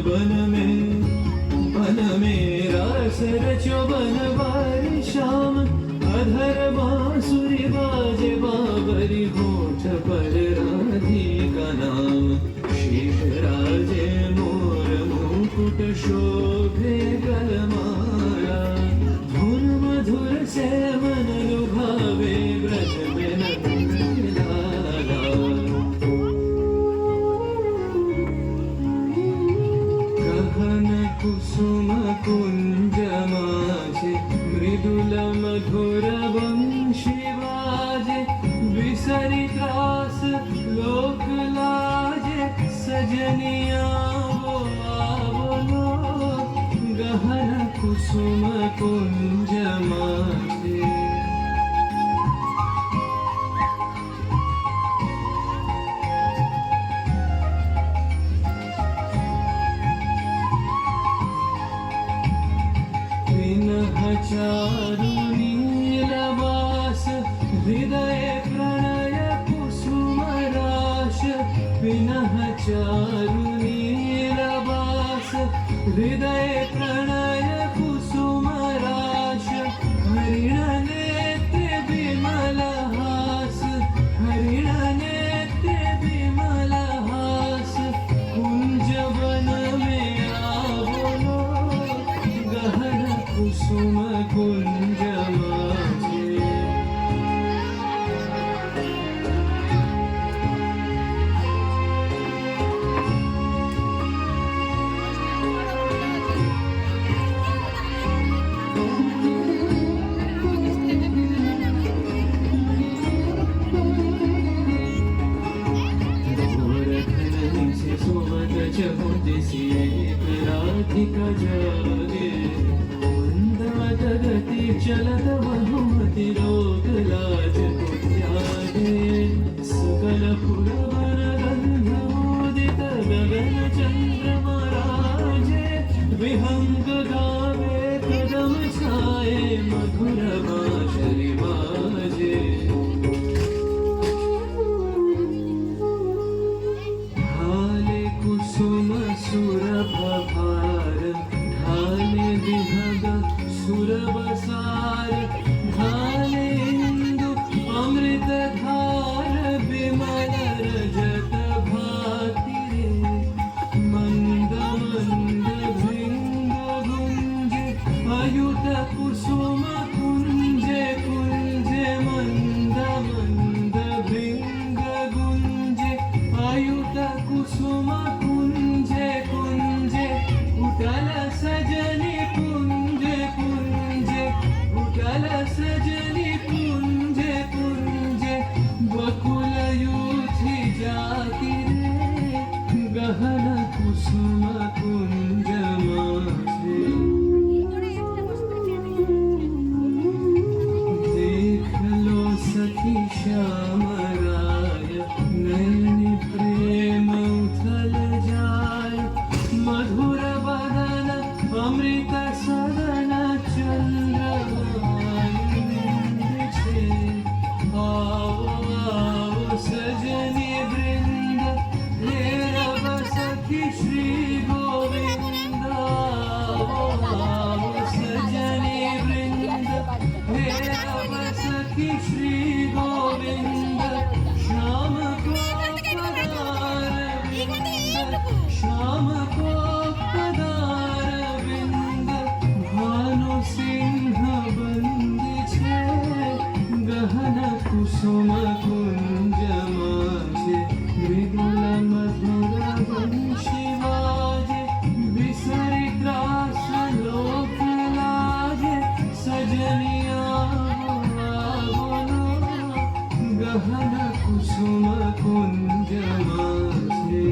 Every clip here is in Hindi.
बन में रास रचो बनवारी श्याम अधर बांसुरी बाजे बाबरी होठ पर राधिका नाम शीश राजे मोर मुकुट शोभे गलमाला धुन मधुर से मन लुभावे ब्रज में नंद लाला गहन कुसुम कुंज माझे मृदुल मधुर वंशी वाजे विसरी त्रास लोक लाजे सजनिया वो आवलो गहन कुसुम कुंज माझे चारु नीलवास हृदय प्रणय कुसुम राश विनः चारु नीलवास हृदय प्रणय कुसुम राश हरिण नेत्र विमल हास हरिण नेत्र विमल हास कुंज वन में आवलो गहन कुसुम कुंज माझे गोरखन से सोवत चहुदिसी राधिका जागे गति चलत बहुमति रोग लाज को त्यागे सकल फुल वन गंधोदित गगन चंद्रमा राजे विहंग गावे कदम छाए मधुर बांसुरी बाजे ढाले कुसुम सुरभ भार ढाले विहग सुरबसार ढाले इंदु अमृत धार विमल रजत भाति मंद मंद भृंग गुंज अयुत कुसुम कुंज कुंज मंद मंद भृंग गुंज अयुत कुसुम कुंज कुंज उतल सजनी उतल सजनी कुंज कुंज बकुल यूथी जाति रे गहन कुसुम कुंज माझे देख लो सखी श्याम राय नैनी प्रेम उथल जाय मधुर बदन अमृत सदन चंद्रमा सजनी वृंद हे रव सखी श्री गोविंद सजनी वृंद हे रव सखी श्री गोविंद श्याम को पदार विंद श्याम को पदार विंद भानु सिंह बंद छे गहन कुसुम कुंज माझे मृदुल मधुर वंशी वाजे विसरी त्रास लोक लाजे सजनिया आवलो गहन कुसुम कुंज माझे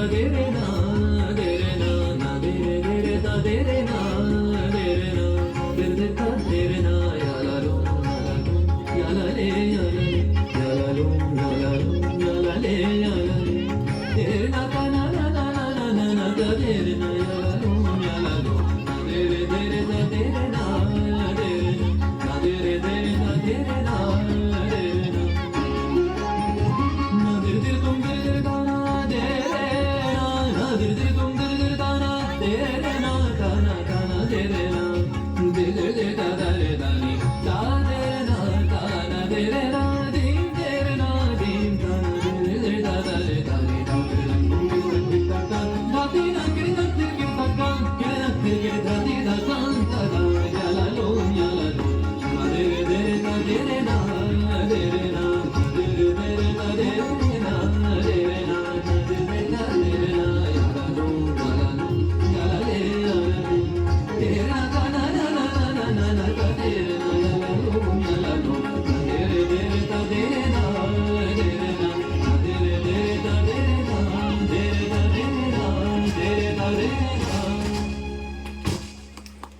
देना